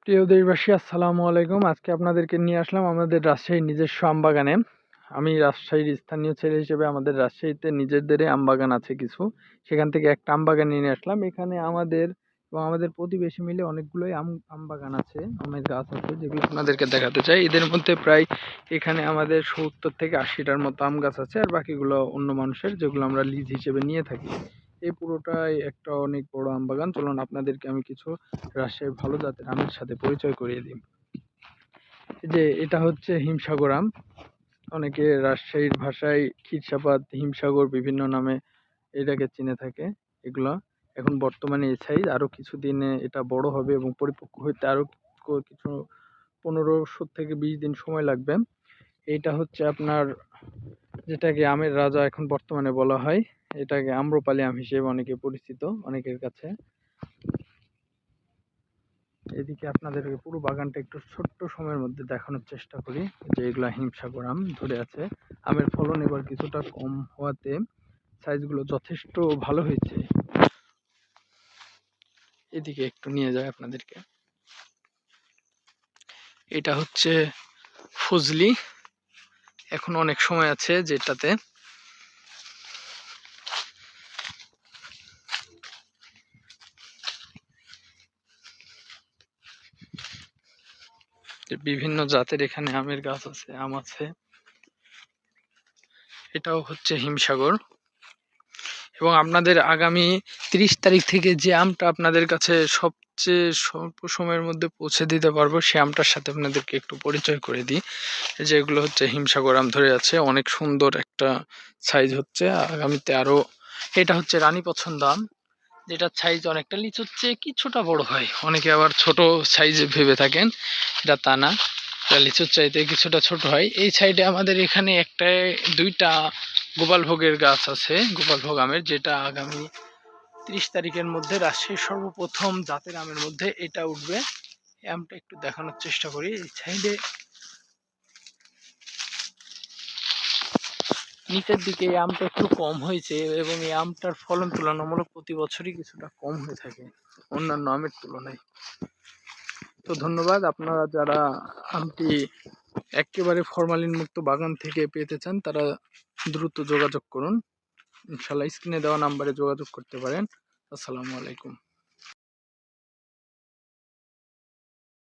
প্রিয় দেশবাসী, আসসালামু আলাইকুম। আজকে আপনাদেরকে নিয়ে আসলাম আমাদের রাজশাহীর নিজস্ব আমবাগানে। আমি রাজশাহীর স্থানীয় ছেলে হিসেবে আমাদের রাজশাহীতে নিজেদেরই আমবাগান আছে কিছু। সেখান থেকে একটা আমবাগান নিয়ে আসলাম। এখানে আমাদের এবং আমাদের প্রতিবেশী মিলে অনেকগুলোই আমবাগান আছে, আমের গাছ আছে, যেগুলো আপনাদেরকে দেখাতে চাই। এদের মধ্যে প্রায় এখানে আমাদের 70 থেকে 80টার মতো আম গাছ আছে, আর বাকিগুলো অন্য মানুষের, যেগুলো আমরা লিজ হিসেবে নিয়ে থাকি। এই পুরোটাই একটা অনেক বড় আমবাগান। চলুন আপনাদেরকে আমি কিছু রাজশাহীর ভালো জাতের আমের সাথে পরিচয় করিয়ে দিই। যে এটা হচ্ছে হিমসাগর আম। অনেকে রাজশাহীর ভাষায় ক্ষীরসাপাত, হিমসাগর বিভিন্ন নামে এটাকে চিনে থাকে। এগুলা এখন বর্তমানে এই সাইজ, আরো কিছুদিনে এটা বড় হবে এবং পরিপক্ক হতে আরো কিছু 15 থেকে 20 দিন সময় লাগবে। এইটা হচ্ছে আপনার, যেটাকে আমের রাজা এখন বর্তমানে বলা হয়, এটাকে আম্রপালি আম হিসেবে অনেকে পরিচিত অনেকের কাছে। এদিকে আপনাদেরকে পুরো বাগানটা একটু ছোট্ট সময়ের মধ্যে দেখানোর চেষ্টা করি। যে এগুলা হিমসাগর আম ধরে আছে। আমের ফলন এবার কিছুটা কম হওয়াতে সাইজগুলো যথেষ্ট ভালো হয়েছে। এদিকে একটু নিয়ে যায় আপনাদেরকে। এটা হচ্ছে ফজলি, এখন অনেক সময় আছে যেটাতে। বিভিন্ন জাতের এখানে আমের গাছ আছে, আম আছে। এটাও হচ্ছে হিমসাগর। এবং আপনাদের আগামী 30 তারিখ থেকে যে আমটা আপনাদের কাছে সবচেয়ে স্বল্প সময়ের মধ্যে পৌঁছে দিতে পারবো, সে আমটার সাথে আপনাদেরকে একটু পরিচয় করে দিই। যে এগুলো হচ্ছে হিমসাগর আম ধরে আছে, অনেক সুন্দর একটা সাইজ হচ্ছে। আগামীতে আরো, এটা হচ্ছে রানী পছন্দ আম, যেটার সাইজ অনেকটা লিচুর চেয়ে কিছুটা বড় হয়। অনেকে আবার ছোট সাইজ ভেবে থাকেন, এটা তা না, এটা লিচুর চাইতে কিছুটা ছোট হয়। এই সাইডে আমাদের এখানে দুইটা গোপালভোগের গাছ আছে, গোপালভোগ আমের, যেটা আগামী 30 তারিখের মধ্যে রাজশাহীর সর্বপ্রথম জাতের আমের মধ্যে এটা উঠবে। এই আমটা একটু দেখানোর চেষ্টা করি। এই সাইডে নিচের দিকে এই আমটা একটু কম হয়েছে, এবং এই আমটার ফলন তুলনামূলক প্রতি বছরই কিছুটা কম হয়ে থাকে অন্যান্য আমের তুলনায়। তো ধন্যবাদ। আপনারা যারা আমটি একেবারে ফরমালিন মুক্ত বাগান থেকে পেতে চান, তারা দ্রুত যোগাযোগ করুন। ইনশাল্লাহ স্ক্রিনে দেওয়া নাম্বারে যোগাযোগ করতে পারেন। আসসালামু আলাইকুম।